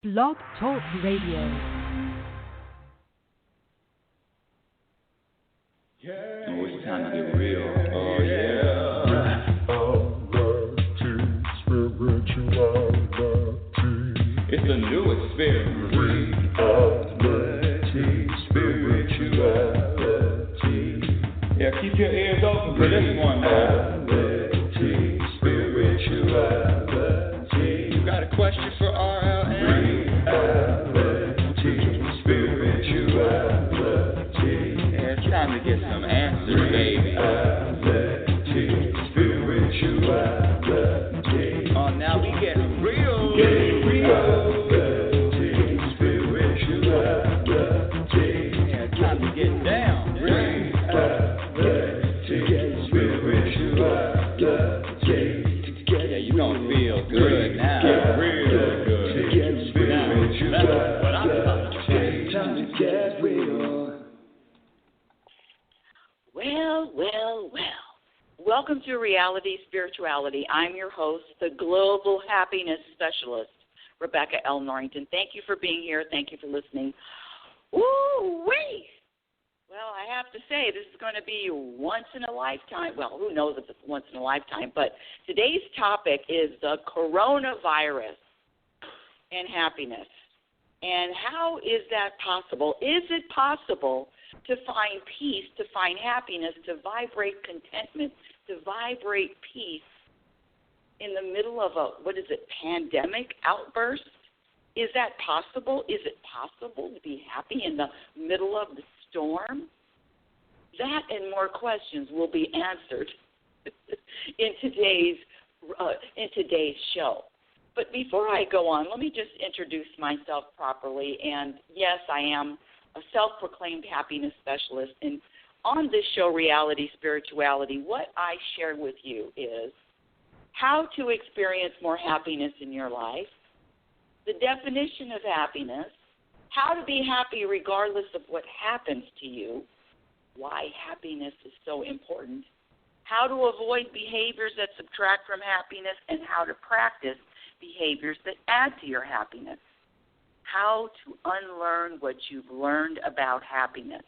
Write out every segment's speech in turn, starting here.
Blog Talk Radio. Oh, it's time to get real. Oh, yeah. It's a new experience. Spirituality. Yeah, keep your ears open for this one now. Spirituality. You got a question for RLN? Spirituality. Yeah, it's time to get some answers, baby. Spirituality. Oh, now we get real. Welcome to Reality Spirituality. I'm your host, the Global Happiness Specialist, Rebecca L. Norrington. Thank you for being here. Thank you for listening. Woo-wee! Well, I have to say, this is going to be once in a lifetime. Well, who knows if it's once in a lifetime, but today's topic is the coronavirus and happiness. And how is that possible? Is it possible to find peace, to find happiness, to vibrate contentment, to vibrate peace in the middle of a, pandemic outburst? Is that possible? Is it possible to be happy in the middle of the storm? That and more questions will be answered in today's show. But before I go on, let me just introduce myself properly. And yes, I am a self-proclaimed happiness specialist. And on this show, Reality Spirituality, what I share with you is how to experience more happiness in your life, the definition of happiness, how to be happy regardless of what happens to you, why happiness is so important, how to avoid behaviors that subtract from happiness, and how to practice behaviors that add to your happiness, how to unlearn what you've learned about happiness,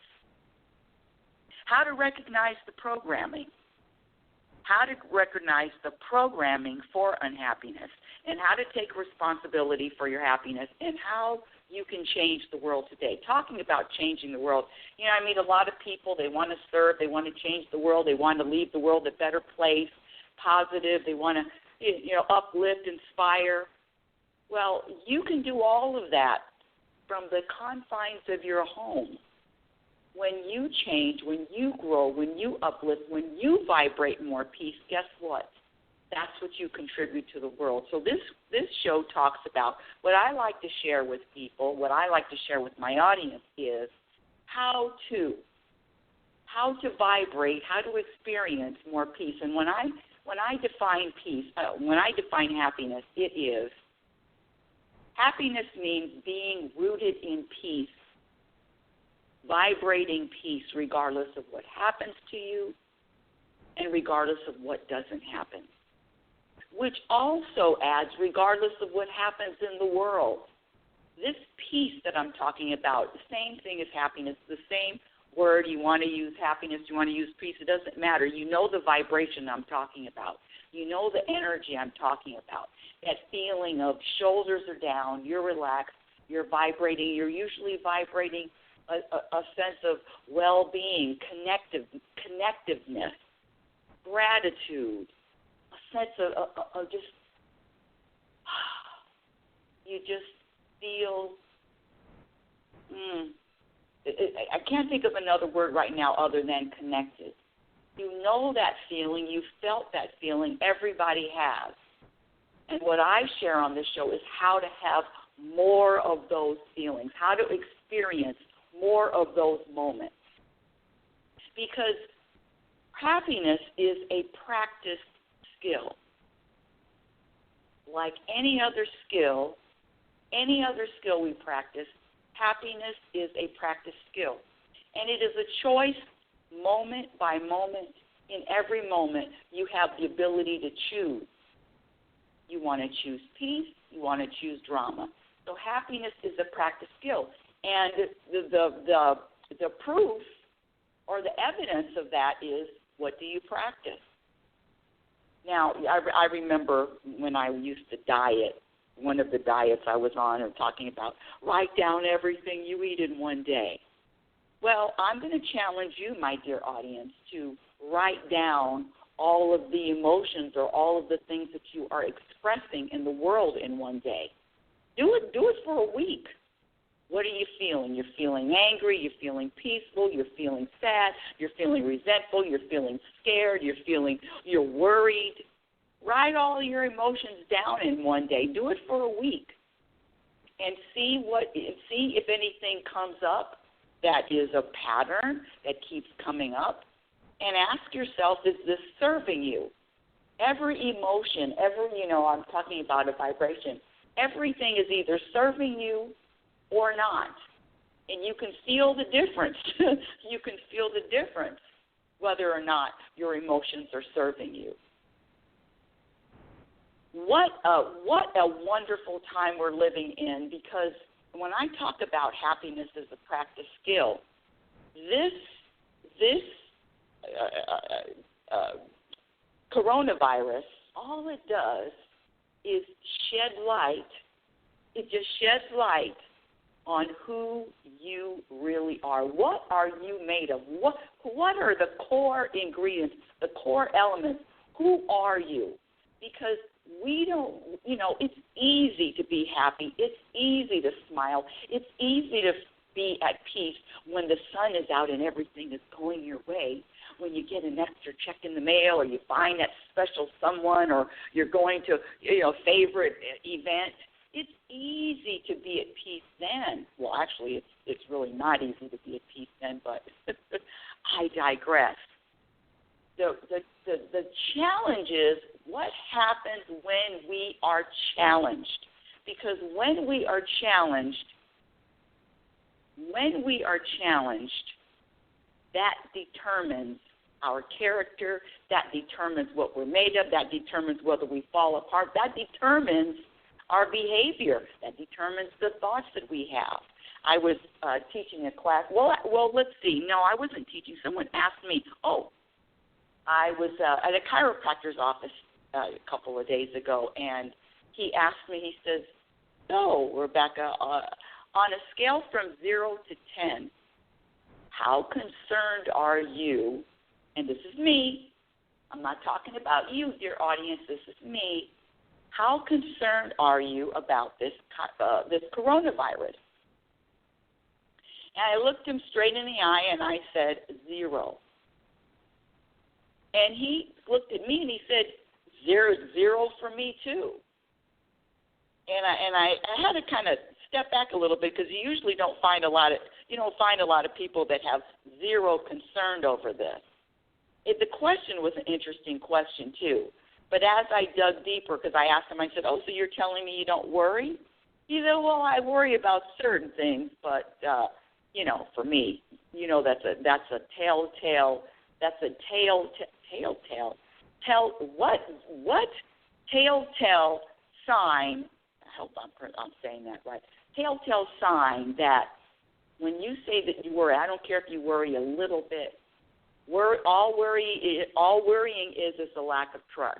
how to recognize the programming, how to recognize the programming for unhappiness, and how to take responsibility for your happiness, and how you can change the world today. Talking about changing the world, I meet a lot of people, they want to serve, they want to change the world, they want to leave the world a better place, positive, they want to, uplift, inspire. Well, you can do all of that from the confines of your home. When you change, when you grow, when you uplift, when you vibrate more peace, guess what? That's what you contribute to the world. So this show talks about what I like to share with people, what I like to share with my audience is how to vibrate, how to experience more peace. And when I define peace, when I define happiness, it is happiness means being rooted in peace, vibrating peace regardless of what happens to you and regardless of what doesn't happen, which also adds regardless of what happens in the world. This peace that I'm talking about, the same thing as happiness, the same word. You want to use happiness, you want to use peace, it doesn't matter. You know the vibration I'm talking about. You know the energy I'm talking about. That feeling of shoulders are down, you're relaxed, you're vibrating, you're usually vibrating a sense of well-being, connectiveness, gratitude, a sense of just, you just feel, I can't think of another word right now other than connected. You know that feeling, you felt that feeling, everybody has. And what I share on this show is how to have more of those feelings, how to experience more of those moments. Because happiness is a practiced skill. Like any other skill we practice, happiness is a practiced skill. And it is a choice moment by moment. In every moment, you have the ability to choose. You want to choose peace, you want to choose drama. So happiness is a practice skill. And the proof or the evidence of that is, what do you practice? Now, I remember when I used to diet, one of the diets I was on and talking about, write down everything you eat in one day. Well, I'm going to challenge you, my dear audience, to write down all of the emotions or all of the things that you are expressing in the world in one day. Do it for a week. What are you feeling? You're feeling angry, you're feeling peaceful, you're feeling sad, you're feeling resentful, you're feeling scared, you're worried. Write all your emotions down in one day. Do it for a week. And see if anything comes up that is a pattern that keeps coming up. And ask yourself, is this serving you? Every emotion, I'm talking about a vibration, everything is either serving you or not. And you can feel the difference. You can feel the difference whether or not your emotions are serving you. What a wonderful time we're living in, because when I talk about happiness as a practice skill, this coronavirus, all it does is shed light. It just sheds light on who you really are. What are you made of? What are the core ingredients, the core elements? Who are you? Because we don't, it's easy to be happy. It's easy to smile. It's easy to be at peace when the sun is out and everything is going your way. When you get an extra check in the mail, or you find that special someone, or you're going to, favorite event, it's easy to be at peace then. Well, actually, it's really not easy to be at peace then, but I digress. The challenge is what happens when we are challenged. Because when we are challenged, that determines our character, that determines what we're made of, that determines whether we fall apart, that determines our behavior, that determines the thoughts that we have. I was teaching a class. Well, let's see. No, I wasn't teaching. Someone asked me, I was at a chiropractor's office a couple of days ago, and he asked me, he says, so, Rebecca, on a scale from 0 to 10, how concerned are you, and this is me, I'm not talking about you, dear audience, this is me, how concerned are you about this coronavirus? And I looked him straight in the eye, and I said, 0. And he looked at me, and he said, 0 for me, too. And I had to kind of step back a little bit, because you usually don't find a lot of people that have 0 concern over this. The question was an interesting question too. But as I dug deeper, because I asked him, I said, so you're telling me you don't worry? He said, well, I worry about certain things, but for me, that's a telltale. That's a telltale sign. I hope I'm saying that right. Telltale sign that when you say that you worry, I don't care if you worry a little bit. All worrying is a lack of trust.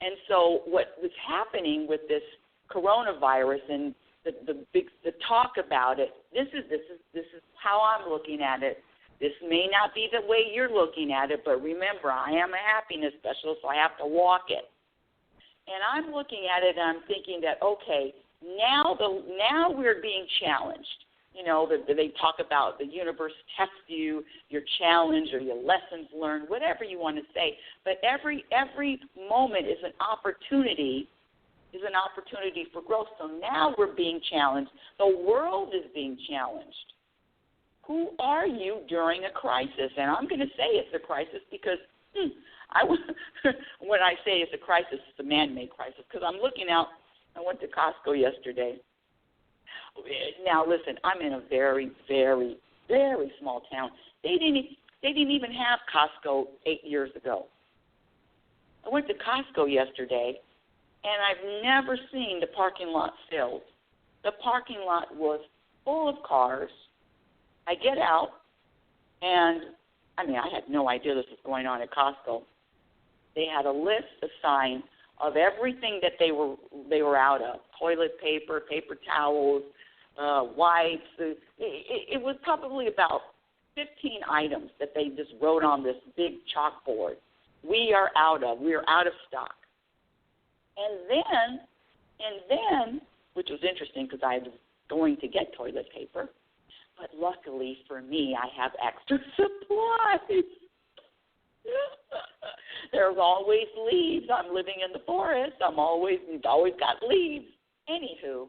And so what was happening with this coronavirus and the talk about it, this is how I'm looking at it. This may not be the way you're looking at it, but remember, I am a happiness specialist, so I have to walk it. And I'm looking at it, and I'm thinking that, okay, now we're being challenged. They talk about the universe tests you, your challenge or your lessons learned, whatever you want to say. But every moment is an opportunity for growth. So now we're being challenged. The world is being challenged. Who are you during a crisis? And I'm going to say it's a crisis because when I say it's a crisis, it's a man-made crisis, because I'm looking out. I went to Costco yesterday. Now, listen, I'm in a very, very, very small town. They didn't even have Costco 8 years ago. I went to Costco yesterday, and I've never seen the parking lot filled. The parking lot was full of cars. I get out, and, I had no idea this was going on at Costco. They had a list assigned of everything that they were out of: toilet paper, paper towels, wipes. It was probably about 15 items that they just wrote on this big chalkboard. We are out of stock. And then, which was interesting because I was going to get toilet paper, but luckily for me, I have extra supplies. There's always leaves. I'm living in the forest. We've always got leaves. Anywho,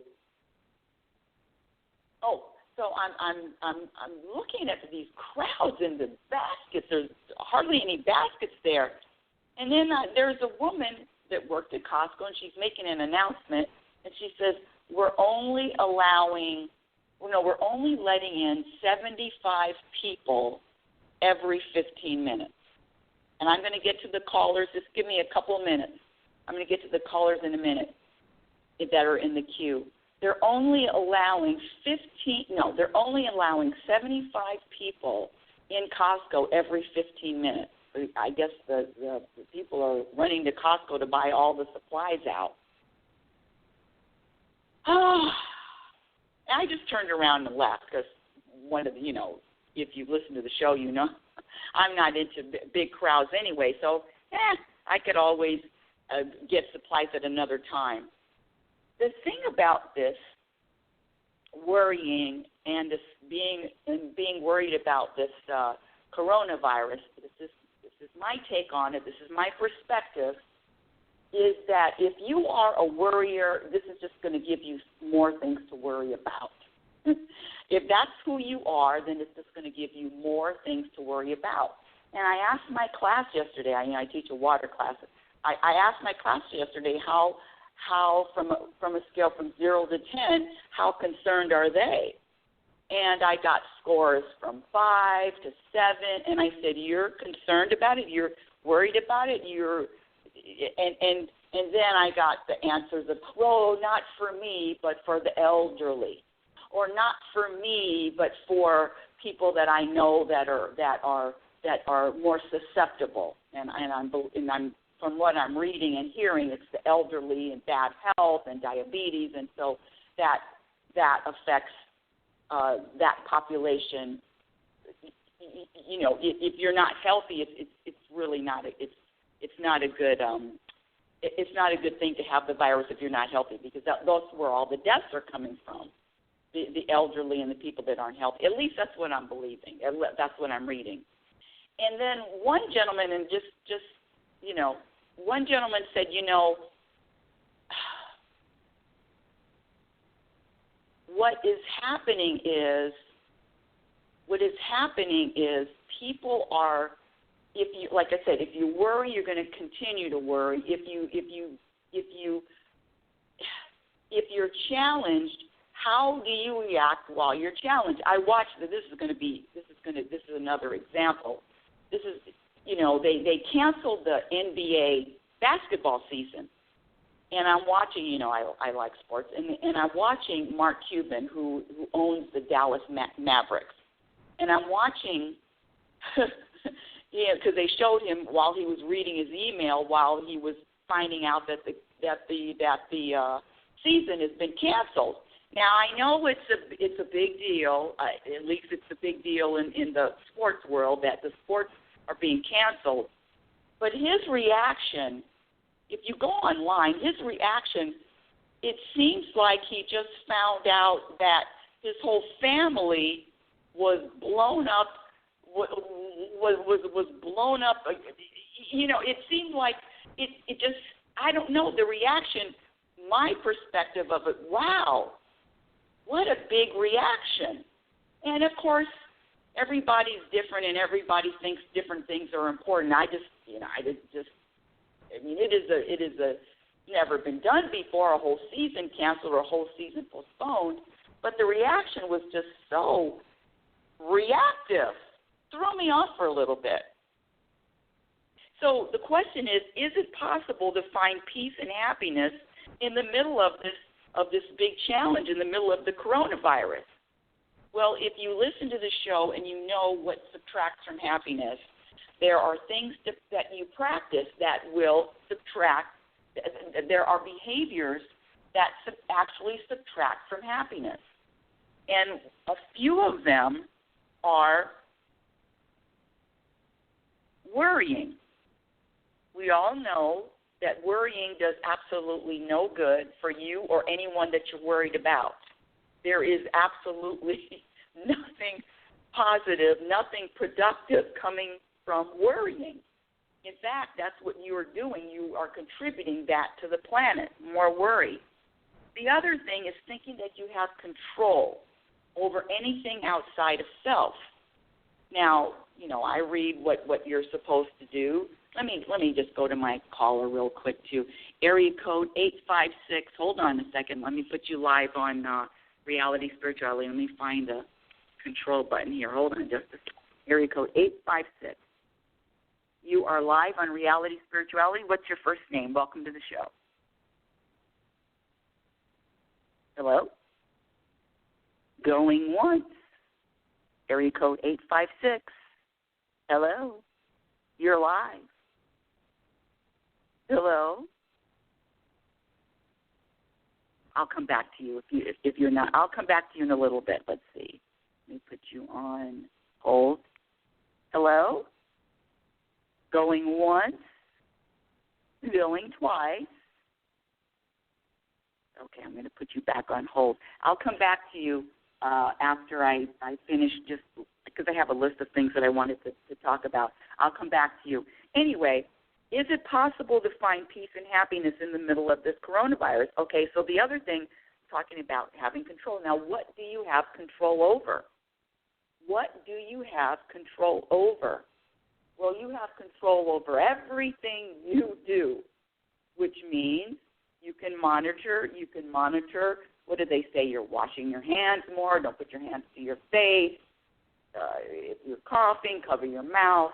so I'm looking at these crowds in the baskets. There's hardly any baskets there, and then there's a woman that worked at Costco, and she's making an announcement, and she says we're only letting in 75 people every 15 minutes. And I'm going to get to the callers. Just give me a couple of minutes. I'm going to get to the callers in a minute that are in the queue. They're only allowing 75 people in Costco every 15 minutes. I guess the people are running to Costco to buy all the supplies out. I just turned around and left because if you've listened to the show, I'm not into big crowds anyway, so I could always get supplies at another time. The thing about this worrying and this being worried about this coronavirus, this is my take on it, this is my perspective, is that if you are a worrier, this is just going to give you more things to worry about. If that's who you are, then it's just going to give you more things to worry about. And I asked my class yesterday, I teach a water class, I asked my class yesterday how from a scale from 0 to 10, how concerned are they? And I got scores from 5 to 7, and I said, you're concerned about it, you're worried about it, and then I got the answers of, not for me, but for the elderly, or not for me, but for people that I know that are more susceptible. And I'm from what I'm reading and hearing, it's the elderly and bad health and diabetes, and so that affects that population. If you're not healthy, it's really not it's not a good thing to have the virus if you're not healthy, because that's where all the deaths are coming from, the elderly and the people that aren't healthy. At least that's what I'm believing. That's what I'm reading. And then one gentleman, and one gentleman said, what is happening is people are, like I said, if you worry, you're going to continue to worry. If you're challenged, how do you react while you're challenged? I watched. This is another example. This is, they canceled the NBA basketball season, and I'm watching. I like sports, and I'm watching Mark Cuban, who owns the Dallas Mavericks, and I'm watching. Because they showed him while he was reading his email while he was finding out that the season has been canceled. Now I know it's a big deal. At least it's a big deal in the sports world that the sports are being canceled. But his reaction, if you go online, it seems like he just found out that his whole family was blown up. Was blown up. It seemed like it just, I don't know, the reaction, my perspective of it, wow, what a big reaction. And of course, everybody's different and everybody thinks different things are important. It is never been done before, a whole season canceled or a whole season postponed, but the reaction was just so reactive. Threw me off for a little bit. So the question is it possible to find peace and happiness in the middle of this of this big challenge in the middle of the coronavirus? Well, if you listen to the show and you know what subtracts from happiness, there are things that you practice that will subtract. There are behaviors that actually subtract from happiness. And a few of them are worrying. We all know that worrying does absolutely no good for you or anyone that you're worried about. There is absolutely nothing positive, nothing productive coming from worrying. In fact, that's what you are doing. You are contributing that to the planet, more worry. The other thing is thinking that you have control over anything outside of self. Now, I read what you're supposed to do. Let me just go to my caller real quick, too. Area code 856. Hold on a second. Let me put you live on Reality Spirituality. Let me find the control button here. Hold on just a second. Area code 856. You are live on Reality Spirituality. What's your first name? Welcome to the show. Hello? Going once. Area code 856. Hello? You're live. Hello? I'll come back to you if you're not. I'll come back to you in a little bit. Let's see. Let me put you on hold. Hello? Going once. Going twice. Okay, I'm going to put you back on hold. I'll come back to you after I finish, just because I have a list of things that I wanted to talk about. I'll come back to you. Anyway, is it possible to find peace and happiness in the middle of this coronavirus? Okay, so the other thing, talking about having control. Now, what do you have control over? What do you have control over? Well, you have control over everything you do, which means you can monitor, what do they say? You're washing your hands more, don't put your hands to your face. If you're coughing, cover your mouth.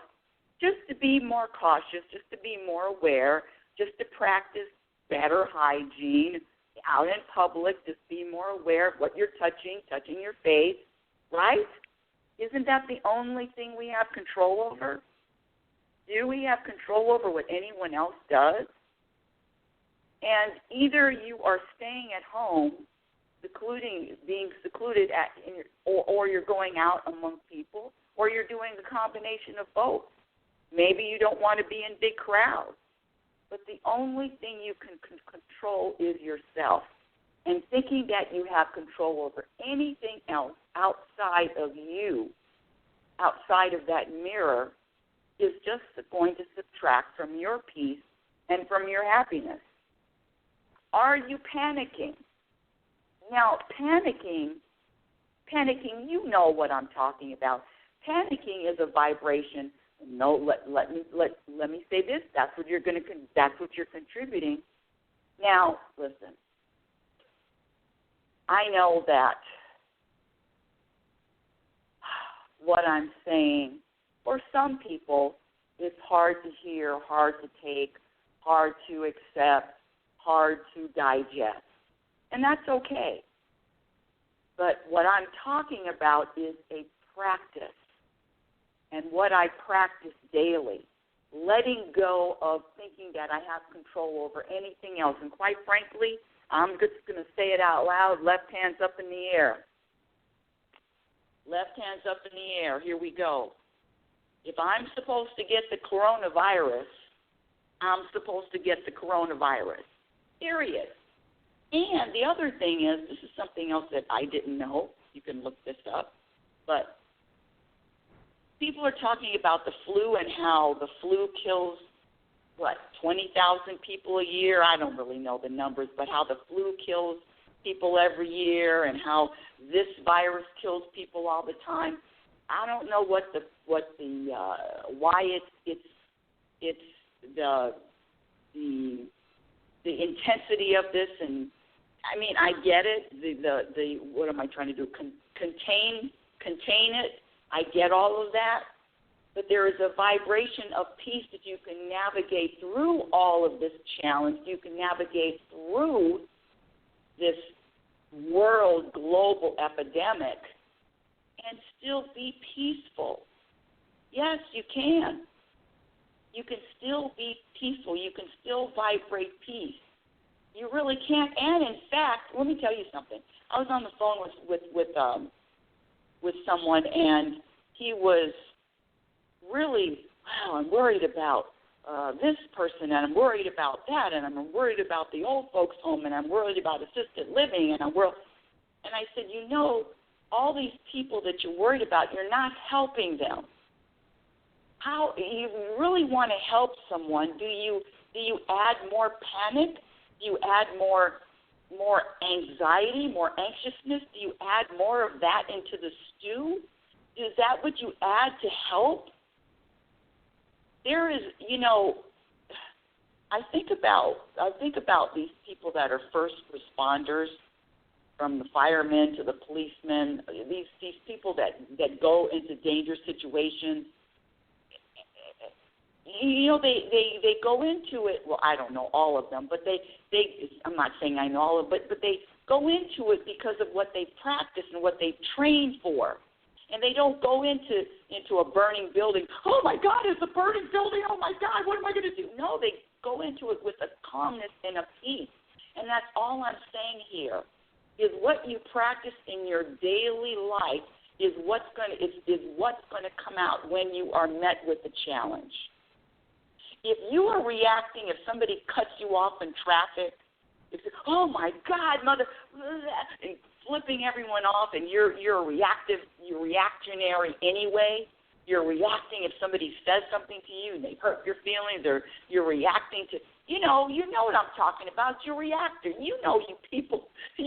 Just to be more cautious, just to be more aware, just to practice better hygiene out in public, just be more aware of what you're touching your face, right? Isn't that the only thing we have control over? Do we have control over what anyone else does? And either you are staying at home, being secluded, or you're going out among people, or you're doing a combination of both. Maybe you don't want to be in big crowds, but the only thing you can control is yourself. And thinking that you have control over anything else outside of you, outside of that mirror, is just going to subtract from your peace and from your happiness. Are you panicking? Now, panicking, you know what I'm talking about. Panicking is a vibration. No, let me say this. That's what you're contributing. Now, listen. I know that what I'm saying, for some people, is hard to hear, hard to take, hard to accept, hard to digest. And that's okay. But what I'm talking about is a practice. And what I practice daily, letting go of thinking that I have control over anything else. And quite frankly, I'm just going to say it out loud, left hand's up in the air. Left hand's up in the air. Here we go. If I'm supposed to get the coronavirus, I'm supposed to get the coronavirus. Period. And the other thing is, this is something else that I didn't know. You can look this up. But people are talking about the flu and how the flu kills, 20,000 people a year? I don't really know the numbers, but how the flu kills people every year and how this virus kills people all the time. I don't know why it's the intensity of this, and I mean, I get it. The what am I trying to do? Contain it. I get all of that, but there is a vibration of peace that you can navigate through all of this challenge. You can navigate through this world global epidemic and still be peaceful. Yes, you can. You can still be peaceful. You can still vibrate peace. You really can. And in fact, let me tell you something. I was on the phone with someone, and he was really, wow, I'm worried about this person, and I'm worried about that, and I'm worried about the old folks home, and I'm worried about assisted living, and I said, you know, all these people that you're worried about, you're not helping them. How you really want to help someone? Do you add more panic? Do you add more anxiety, more anxiousness? Do you add more of that into the stew? Is that what you add to help? There is, you know, I think about these people that are first responders, from the firemen to the policemen, these people that go into dangerous situations. You know, they go into it, well, I don't know all of them, but they I'm not saying I know all of it, but they go into it because of what they practice and what they train for. And they don't go into a burning building, oh, my God, it's a burning building, oh, my God, what am I going to do? No, they go into it with a calmness and a peace. And that's all I'm saying here, is what you practice in your daily life is what's going to come out when you are met with a challenge. If you are reacting, if somebody cuts you off in traffic, it's, oh, my God, mother, and flipping everyone off, and you're reactionary anyway. You're reacting if somebody says something to you and they hurt your feelings, or you're reacting to, you know what I'm talking about. You're a reactor. You know, you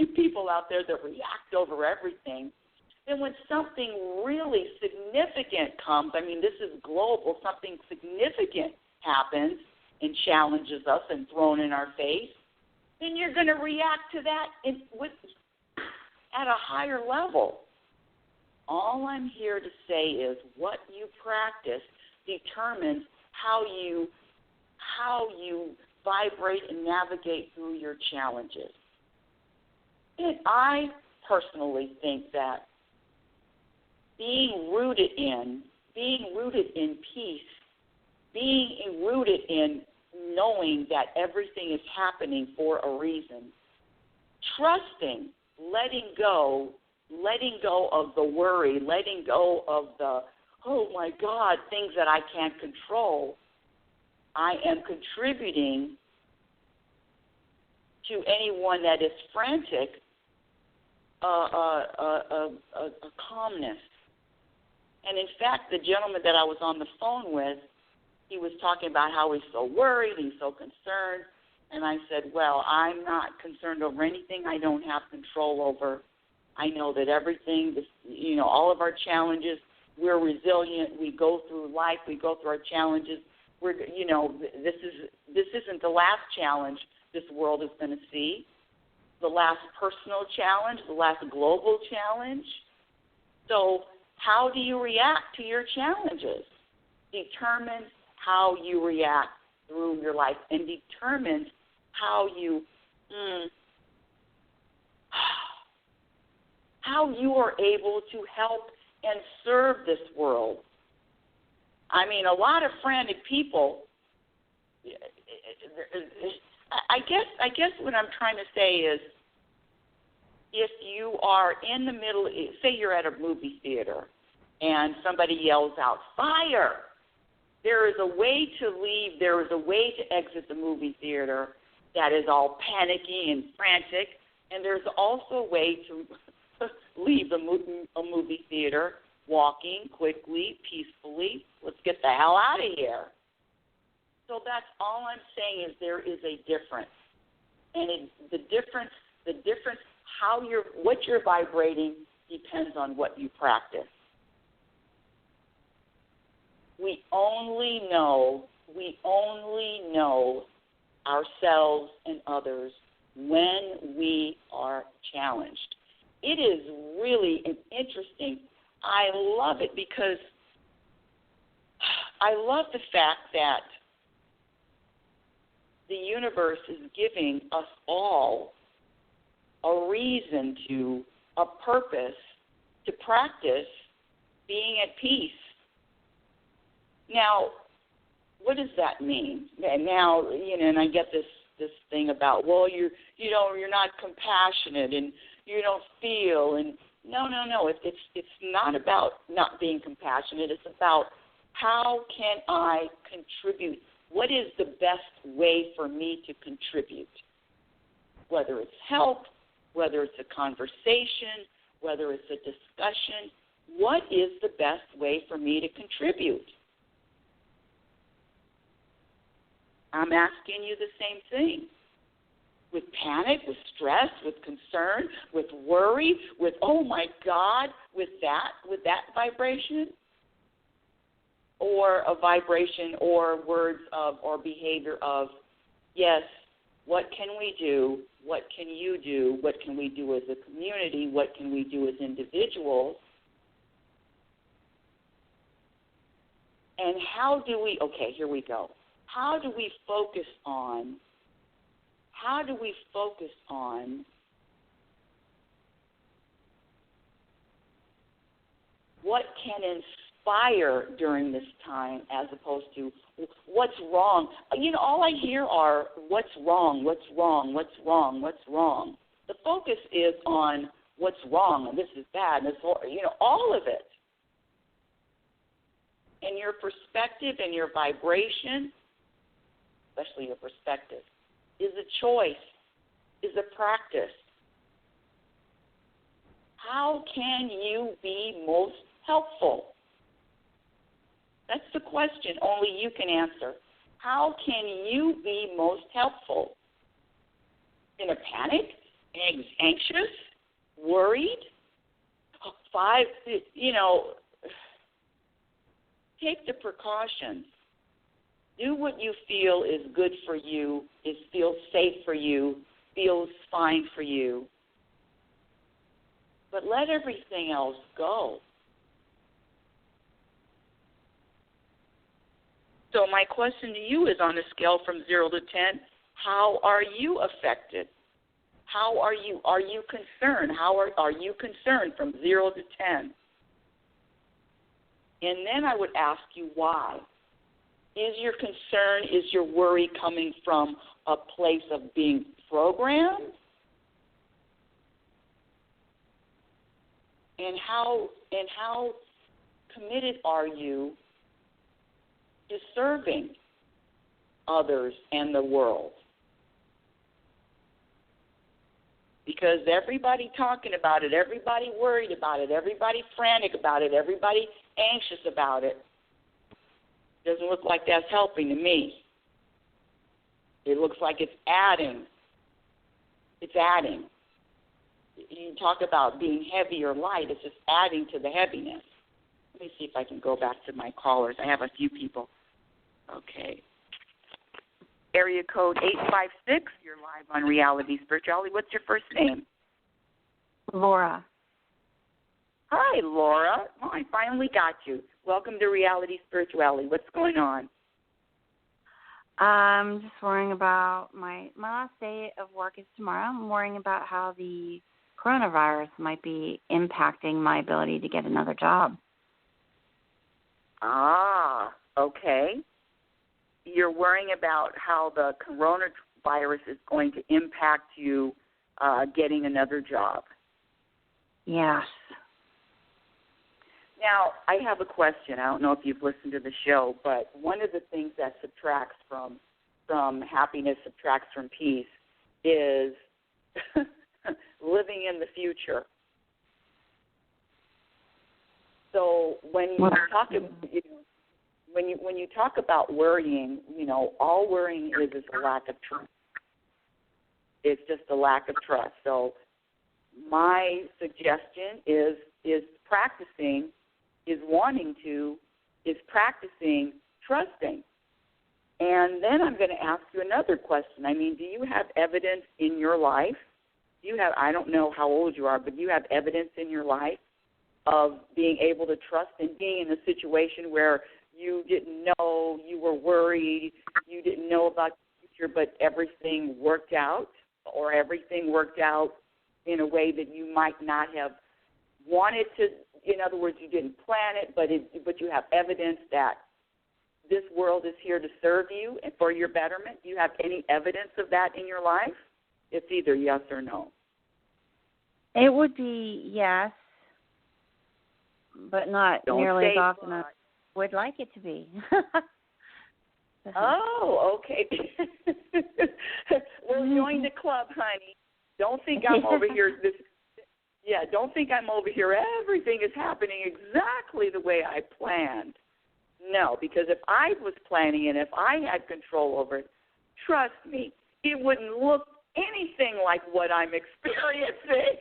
people out there that react over everything. Then when something really significant comes, I mean, this is global, something significant happens and challenges us and thrown in our face, then you're going to react to that at a higher level. All I'm here to say is what you practice determines how you vibrate and navigate through your challenges. And I personally think that being rooted in peace, being rooted in knowing that everything is happening for a reason, trusting, letting go of the worry, letting go of the, oh, my God, things that I can't control. I am contributing to anyone that is frantic a calmness. And, in fact, the gentleman that I was on the phone with, he was talking about how he's so worried, he's so concerned. And I said, well, I'm not concerned over anything I don't have control over. I know that everything, all of our challenges, we're resilient. We go through life. We go through our challenges. This isn't the last challenge this world is going to see, the last personal challenge, the last global challenge. So how do you react to your challenges? Determines how you react through your life, and determines how you are able to help and serve this world. I mean, a lot of frantic people. I guess what I'm trying to say is, if you are in the middle, say you're at a movie theater, and somebody yells out, "Fire!" There is a way to leave. There is a way to exit the movie theater that is all panicky and frantic, and there's also a way to leave a movie theater walking quickly, peacefully. Let's get the hell out of here. So that's all I'm saying, is there is a difference, and the difference, what you're vibrating depends on what you practice. We only know ourselves and others when we are challenged. It is really interesting. I love it because I love the fact that the universe is giving us all a reason to, a purpose to practice being at peace. Now, what does that mean? And now, and I get this thing about, well, you're not compassionate and you don't feel, and no. It's not about not being compassionate. It's about how can I contribute? What is the best way for me to contribute? Whether it's help, whether it's a conversation, whether it's a discussion, what is the best way for me to contribute? I'm asking you the same thing. With panic, with stress, with concern, with worry, with, oh my God, with that vibration? Or a vibration or words of or behavior of, yes, what can we do? What can you do? What can we do as a community? What can we do as individuals? And how do we, okay, here we go. How do we focus on what can inspire during this time as opposed to what's wrong? All I hear are what's wrong, what's wrong, what's wrong, what's wrong. The focus is on what's wrong, and this is bad, and this, all of it. And your perspective and your vibration, especially your perspective, is a choice, is a practice. How can you be most helpful? That's the question only you can answer. How can you be most helpful? In a panic? Anxious? Worried? Take the precautions. Do what you feel is good for you, feels safe for you, feels fine for you. But let everything else go. So my question to you is, on a scale from 0 to 10, how are you affected? How are you? Are you concerned? Are you concerned from 0 to 10? And then I would ask you why. Is your concern, is your worry coming from a place of being programmed? And how committed are you to serving others and the world? Because everybody talking about it, everybody worried about it, everybody frantic about it, everybody anxious about it, doesn't look like that's helping to me. It looks like it's adding. It's adding. You talk about being heavy or light, it's just adding to the heaviness. Let me see if I can go back to my callers. I have a few people. Okay. Area code 856, you're live on Reality Spirituality. What's your first name? Laura. Hi, Laura. Oh, I finally got you. Welcome to Reality Spirituality. What's going on? I'm just worrying about my last day of work is tomorrow. I'm worrying about how the coronavirus might be impacting my ability to get another job. Ah, okay. You're worrying about how the coronavirus is going to impact you getting another job. Yes. Now, I have a question. I don't know if you've listened to the show, but one of the things that subtracts from happiness, subtracts from peace, is living in the future. So when you talk about worrying, all worrying is a lack of trust. It's just a lack of trust. So my suggestion is practicing. Is practicing trusting. And then I'm going to ask you another question. Do you have evidence in your life? I don't know how old you are, but do you have evidence in your life of being able to trust and being in a situation where you didn't know, you were worried, you didn't know about the future, but everything worked out, or everything worked out in a way that you might not have wanted to. In other words, you didn't plan it, but you have evidence that this world is here to serve you and for your betterment. Do you have any evidence of that in your life? It's either yes or no. It would be yes, but not nearly as often as I would like it to be. Oh, okay. Well, join the club, honey. Don't think I'm over here. Don't think I'm over here. Everything is happening exactly the way I planned. No, because if I was planning it, if I had control over it, trust me, it wouldn't look anything like what I'm experiencing.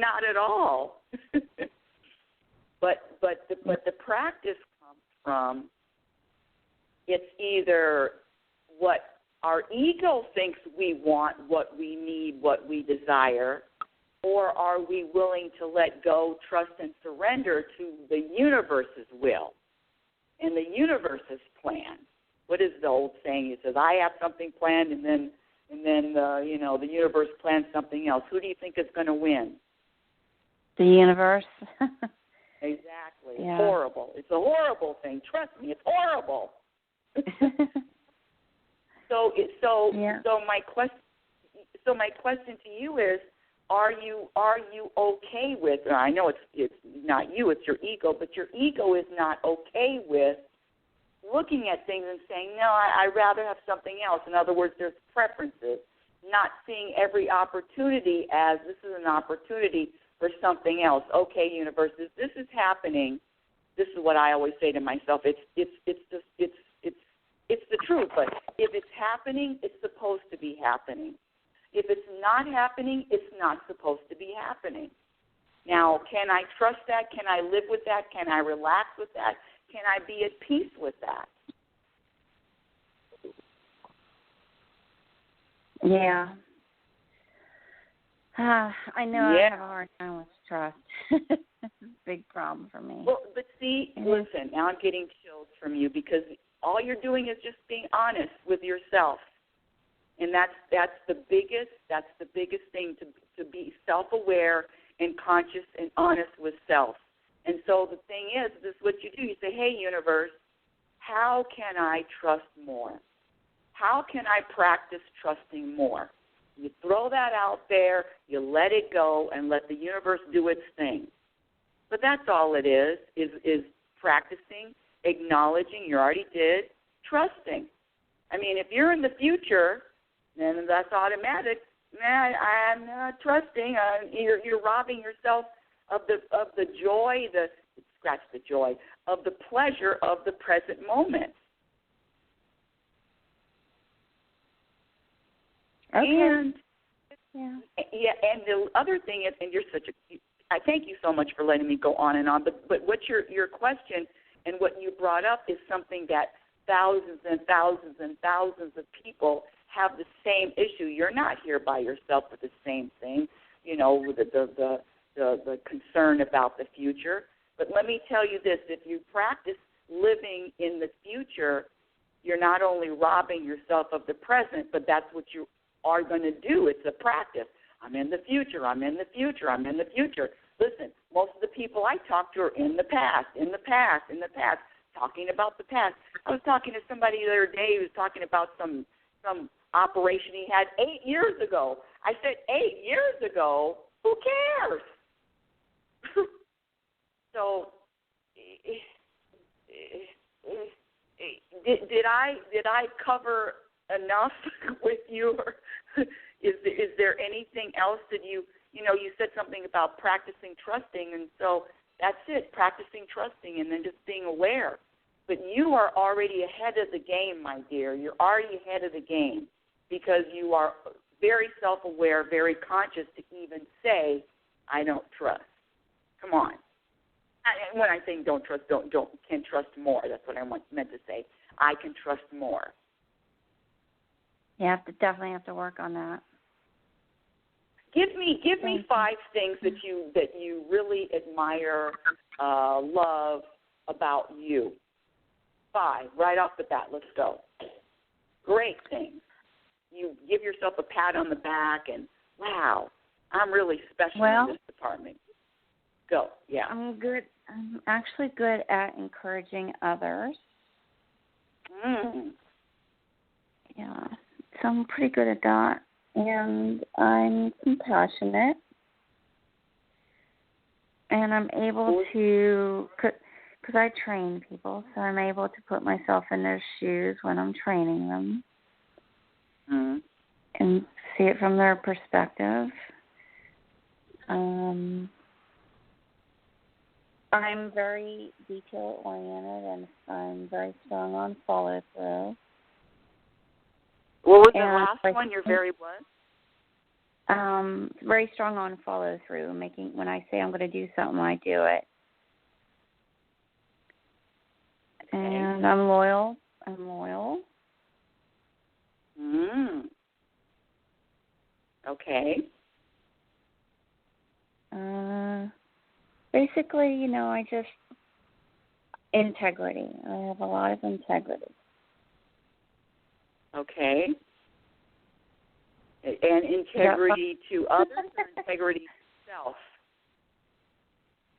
Not at all. But the practice comes from, it's either what our ego thinks we want, what we need, what we desire, or are we willing to let go, trust, and surrender to the universe's will and the universe's plan? What is the old saying? It says, I have something planned, and then the universe plans something else. Who do you think is going to win? The universe. Exactly. Yeah. It's horrible. It's a horrible thing. Trust me, it's horrible. So my question to you is, are you okay with? I know it's not you, it's your ego, but your ego is not okay with looking at things and saying, no, I'd rather have something else. In other words, there's preferences, not seeing every opportunity as this is an opportunity for something else. Okay, universe, this is happening. This is what I always say to myself. It's the truth. But if it's happening, it's supposed to be happening. If it's not happening, it's not supposed to be happening. Now, can I trust that? Can I live with that? Can I relax with that? Can I be at peace with that? Yeah. I know I have a hard time with trust. It's a big problem for me. Well, but see, listen, now I'm getting chills from you because all you're doing is just being honest with yourself. And that's the biggest thing, to be self-aware and conscious and honest with self. And so the thing is, this is what you do. You say, hey, universe, how can I trust more? How can I practice trusting more? You throw that out there, you let it go, and let the universe do its thing. But that's all it is practicing, acknowledging, you already did, trusting. I mean, if you're in the future, then that's automatic. I'm not trusting. You're robbing yourself of the joy, of the pleasure of the present moment. Okay. And the other thing is, and you're I thank you so much for letting me go on and on. But what your question and what you brought up is something that thousands and thousands and thousands of people have the same issue. You're not here by yourself with the same thing, with the concern about the future. But let me tell you this, if you practice living in the future, you're not only robbing yourself of the present, but that's what you are going to do. It's a practice. I'm in the future. I'm in the future. I'm in the future. Listen, most of the people I talk to are in the past, talking about the past. I was talking to somebody the other day who was talking about some operation he had 8 years ago. I said, 8 years ago? Who cares? So, did I cover enough with you? Or is there anything else that you said something about practicing trusting, and so that's it, practicing trusting, and then just being aware. But you are already ahead of the game, my dear. You're already ahead of the game because you are very self-aware, very conscious to even say, I don't trust. Come on. When I say don't trust, can trust more. That's what I meant to say. I can trust more. You definitely have to work on that. Give me 5 things that you really admire, love about you. 5, right off the bat. Let's go. Great things. You give yourself a pat on the back and wow, I'm really special in this department. Go, yeah. I'm actually good at encouraging others. Yeah, so I'm pretty good at that. And I'm compassionate. And I'm able to, because I train people, so I'm able to put myself in their shoes when I'm training them and see it from their perspective. I'm very detail-oriented, and I'm very strong on follow-through. What was the last one? You're very what? Very strong on follow-through, when I say I'm going to do something, I do it. Okay. And I'm loyal. Okay. Basically, integrity. I have a lot of integrity. Okay. And integrity to others or integrity to self?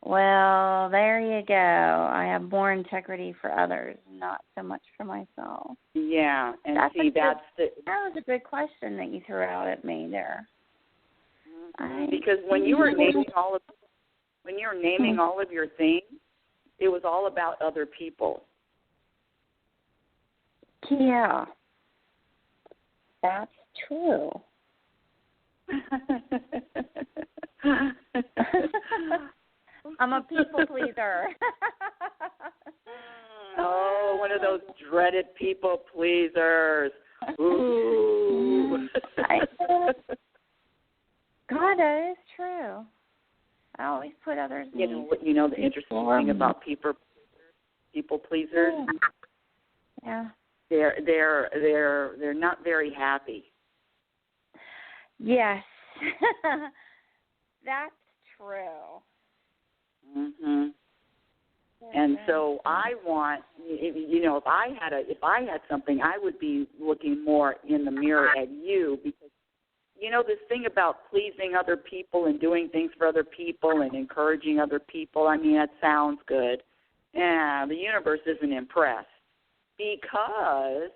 Well, there you go. I have more integrity for others, not so much for myself. Yeah, and that was a good question that you threw out at me there. Because when you were naming all of your things, it was all about other people. Yeah, that's true. I'm a people pleaser. Oh, one of those dreaded people pleasers. Ooh. God, that is true. I always put others' needs. You know the interesting thing about people pleasers? Yeah. They're not very happy. Yes. That's true. Mhm. And so I want, if I had something, I would be looking more in the mirror at you, because this thing about pleasing other people and doing things for other people and encouraging other people. I mean, that sounds good. Yeah, the universe isn't impressed because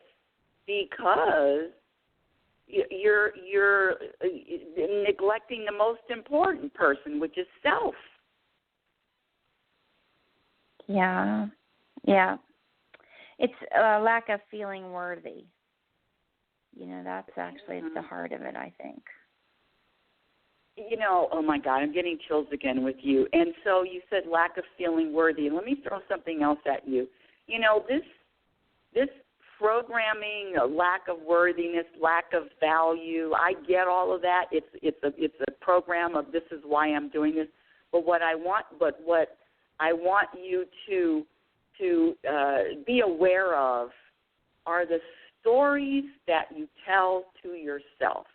you're neglecting the most important person, which is self. Yeah. It's a lack of feeling worthy. That's actually at the heart of it, I think. Oh my God, I'm getting chills again with you. And so you said lack of feeling worthy. Let me throw something else at you. This programming, lack of worthiness, lack of value, I get all of that. It's a program of this is why I'm doing this. But what I want you to be aware of are the stories that you tell to yourself.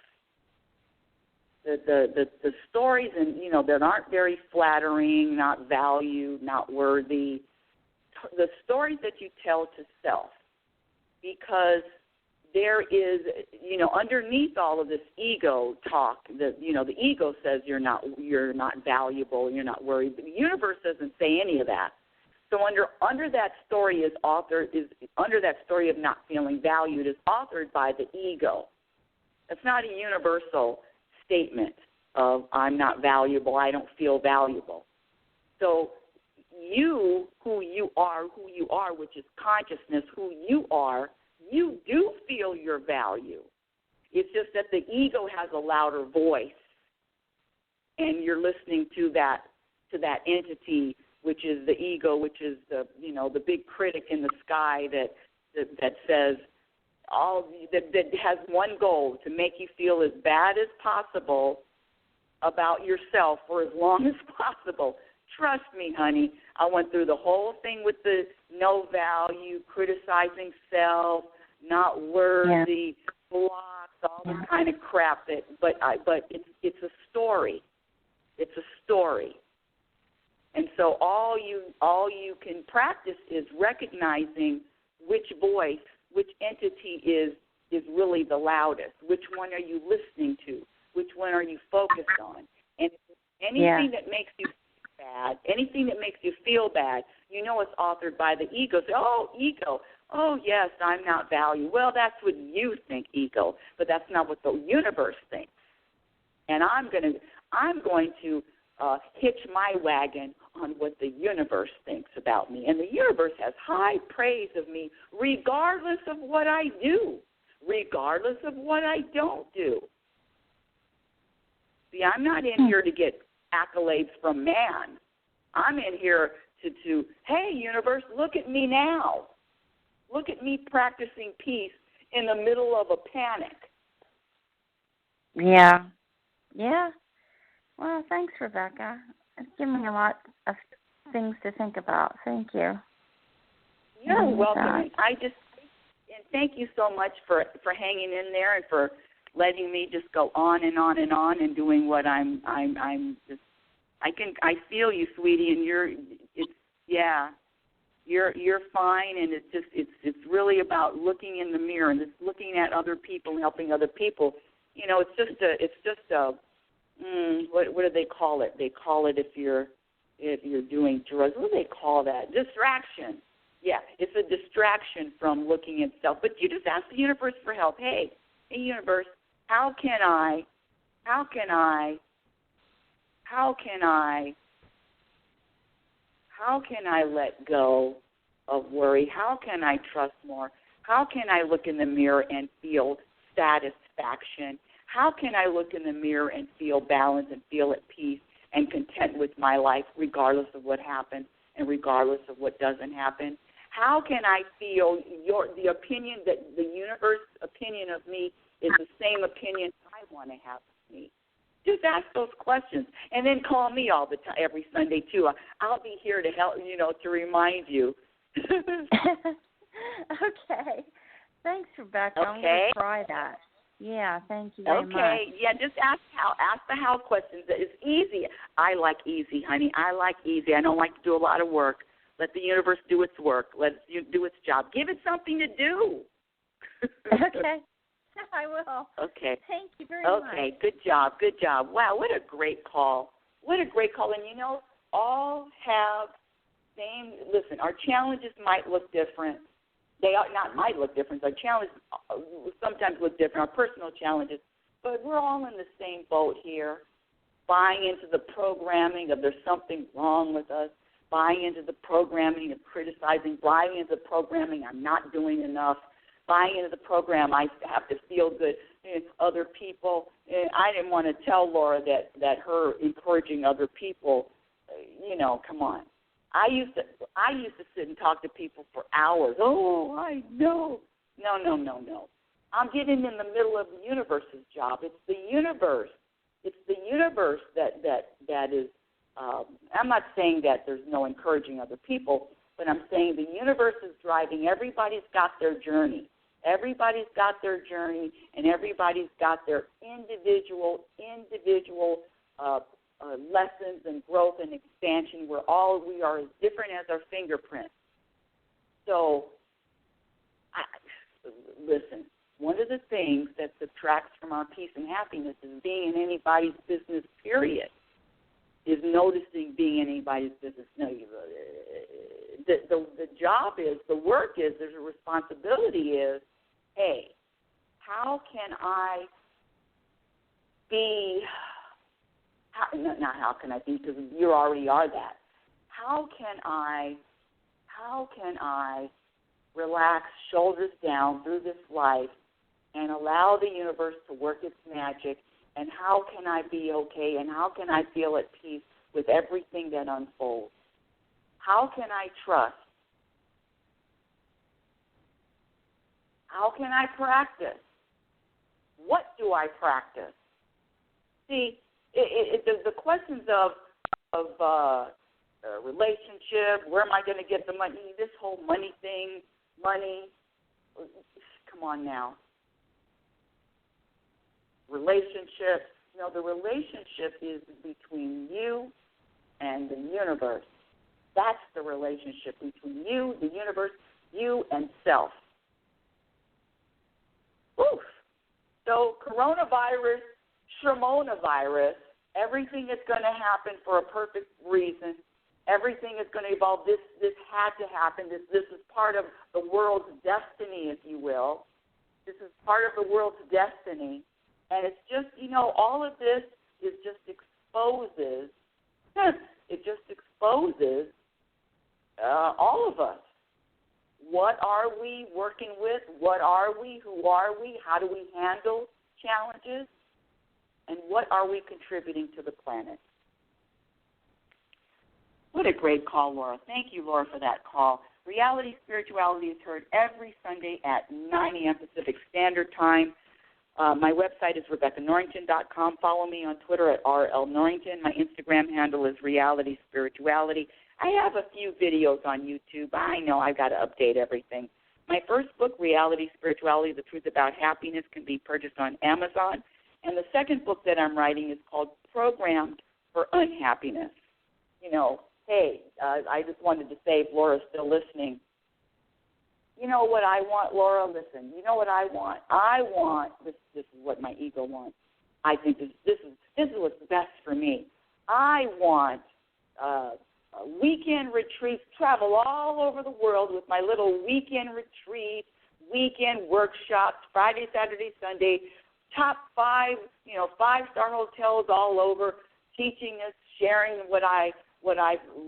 The stories, and that aren't very flattering, not valued, not worthy. The stories that you tell to self, because there is, underneath all of this ego talk, the ego says you're not valuable, you're not worthy. But the universe doesn't say any of that. So under that story under that story of not feeling valued is authored by the ego. It's not a universal statement of I'm not valuable, I don't feel valuable. So who you are, which is consciousness, who you are, you do feel your value. It's just that the ego has a louder voice, and you're listening to that entity, which is the ego, which is the big critic in the sky that says that has one goal, to make you feel as bad as possible about yourself for as long as possible. Trust me, honey, I went through the whole thing with the no value, criticizing self, not worthy, blocks, all this kind of crap. But it's a story. It's a story. And so all you can practice is recognizing which voice, which entity is really the loudest. Which one are you listening to? Which one are you focused on? And anything that makes you bad, anything that makes you feel bad, you know it's authored by the ego. So, oh, ego. Oh, yes, I'm not valued. Well, that's what you think, ego, but that's not what the universe thinks. And I'm going to hitch my wagon on what the universe thinks about me. And the universe has high praise of me regardless of what I do, regardless of what I don't do. See, I'm not in here to get accolades from man. I'm in here to hey, universe, look at me now. Look at me practicing peace in the middle of a panic. Yeah. Yeah. Well, thanks, Rebecca. It's given me a lot of things to think about. Thank you. You're welcome. And thank you so much for hanging in there and for letting me just go on and on and on and doing what I feel you, sweetie, and you're fine, and it's really about looking in the mirror and just looking at other people and helping other people. You know, it's just a what do they call it? They call it if you're doing drugs. What do they call that? Distraction. Yeah, it's a distraction from looking at self. But you just ask the universe for help. Hey, universe, how can I let go of worry? How can I trust more? How can I look in the mirror and feel satisfaction? How can I look in the mirror and feel balance and feel at peace and content with my life regardless of what happens and regardless of what doesn't happen? How can I feel the opinion that the universe's opinion of me is the same opinion I want to have of me? Just ask those questions, and then call me all the time, every Sunday too. I'll be here to help, to remind you. Okay. Thanks, Rebecca. Okay. I'm going to try that. Yeah, thank you very much. Okay. Yeah, just ask the how questions. It's easy. I like easy, honey. I like easy. I don't like to do a lot of work. Let the universe do its work. Let it do its job. Give it something to do. Okay. I will. Okay. Thank you very much. Okay, good job. Wow, what a great call. And all have listen, our challenges might look different. They are not might look different. Our challenges sometimes look different, our personal challenges, but we're all in the same boat here, buying into the programming of there's something wrong with us, buying into the programming of criticizing, buying into the programming I'm not doing enough, buying into the program I have to feel good. Other people, I didn't want to tell Laura that her encouraging other people, come on. I used to sit and talk to people for hours. Oh, I know. No. I'm getting in the middle of the universe's job. It's the universe. It's the universe that is. I'm not saying that there's no encouraging other people, but I'm saying the universe is driving. Everybody's got their journey. Everybody's got their journey, and everybody's got their individual lessons and growth and expansion. We are as different as our fingerprints. So, listen, one of the things that subtracts from our peace and happiness is being in anybody's business, period, is noticing being in anybody's business. No, the job is, the work is, there's a responsibility is, hey, how can I be, not how can I be, because you already are that. How can I relax, shoulders down through this life and allow the universe to work its magic, and how can I be okay, and how can I feel at peace with everything that unfolds? How can I trust? How can I practice? What do I practice? See, the questions of relationship, where am I going to get the money, this whole money thing, come on now. Relationship, the relationship is between you and the universe. That's the relationship between you, the universe, you, and self. Oof. So coronavirus Shimonavirus, everything is going to happen for a perfect reason. Everything is going to evolve. This had to happen. This is part of the world's destiny, if you will. This is part of the world's destiny. And it's just, all of this exposes all of us. What are we working with? What are we? Who are we? How do we handle challenges? And what are we contributing to the planet? What a great call, Laura. Thank you, Laura, for that call. Reality Spirituality is heard every Sunday at 9 a.m. Pacific Standard Time. My website is RebeccaNorrington.com. Follow me on Twitter at RLNorrington. My Instagram handle is Reality Spirituality. I have a few videos on YouTube. I know I've got to update everything. My first book, Reality Spirituality, The Truth About Happiness, can be purchased on Amazon. And the second book that I'm writing is called Programmed for Unhappiness. I just wanted to say, if Laura's still listening, you know what I want, Laura? Listen, you know what I want? I want, this is what my ego wants. I think this is what's best for me. I want weekend retreats, travel all over the world with my little weekend retreats, weekend workshops, Friday, Saturday, Sunday, top 5, 5-star hotels all over, teaching us, sharing what I've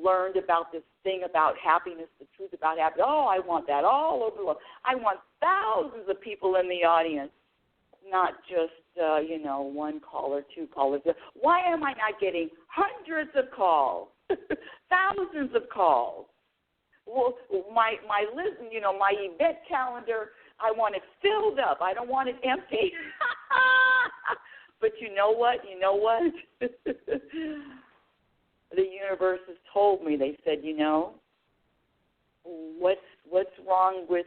learned about this thing about happiness, the truth about happiness. Oh, I want that all over the world. I want thousands of people in the audience, not just, one caller, 2 callers. Why am I not getting hundreds of calls, thousands of calls? Well, my event calendar, I want it filled up. I don't want it empty. But you know what? The universe has told me. They said, what's wrong with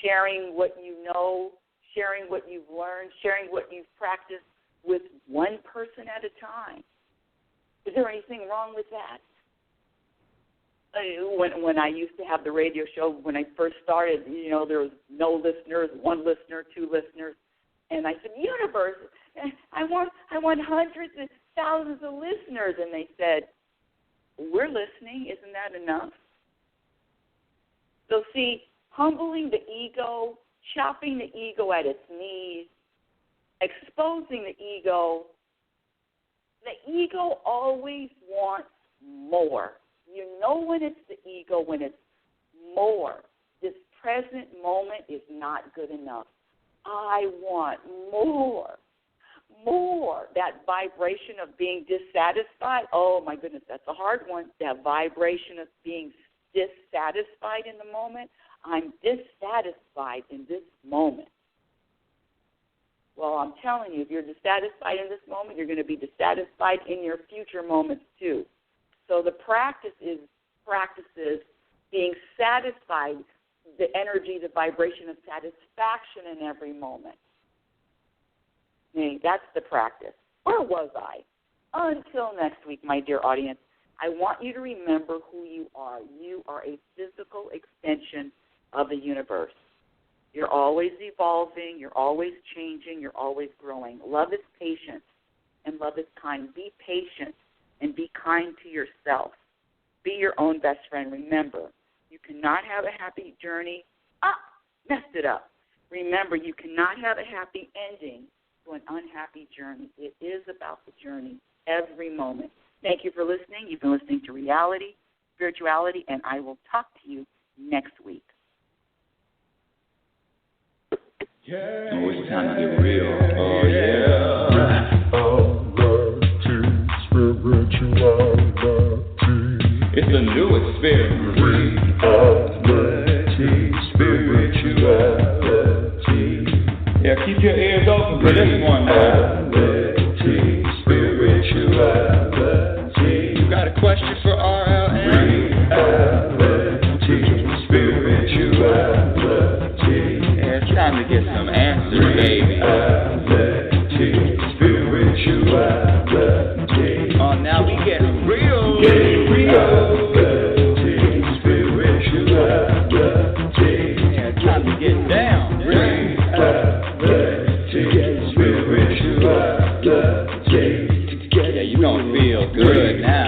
sharing what you know, sharing what you've learned, sharing what you've practiced with one person at a time? Is there anything wrong with that? When I used to have the radio show, when I first started, there was no listeners, 1 listener, 2 listeners, and I said, universe, I want hundreds and thousands of listeners, and they said, we're listening. Isn't that enough? So see, humbling the ego, chopping the ego at its knees, exposing the ego always wants more. You know when it's the ego, when it's more. This present moment is not good enough. I want more. That vibration of being dissatisfied, oh my goodness, that's a hard one. That vibration of being dissatisfied in the moment, I'm dissatisfied in this moment. Well, I'm telling you, if you're dissatisfied in this moment, you're going to be dissatisfied in your future moments too. So the practices being satisfied, the energy, the vibration of satisfaction in every moment. That's the practice. Where was I? Until next week, my dear audience, I want you to remember who you are. You are a physical extension of the universe. You're always evolving. You're always changing. You're always growing. Love is patient, and love is kind. Be patient and be kind to yourself. Be your own best friend. Remember, you cannot have a happy journey. Messed it up. Remember, you cannot have a happy ending to an unhappy journey. It is about the journey every moment. Thank you for listening. You've been listening to Reality, Spirituality, and I will talk to you next week. Yeah, oh, it's time to get real. Oh, yeah. It's a new experience. Reality, spirituality. Yeah, keep your ears open for this one, man. Reality, spirituality. You got a question for RLN? Reality, spirituality. Yeah, it's time to get some answers, baby. Reality, spirituality. Oh, now we getting real. Getting real. feel good now.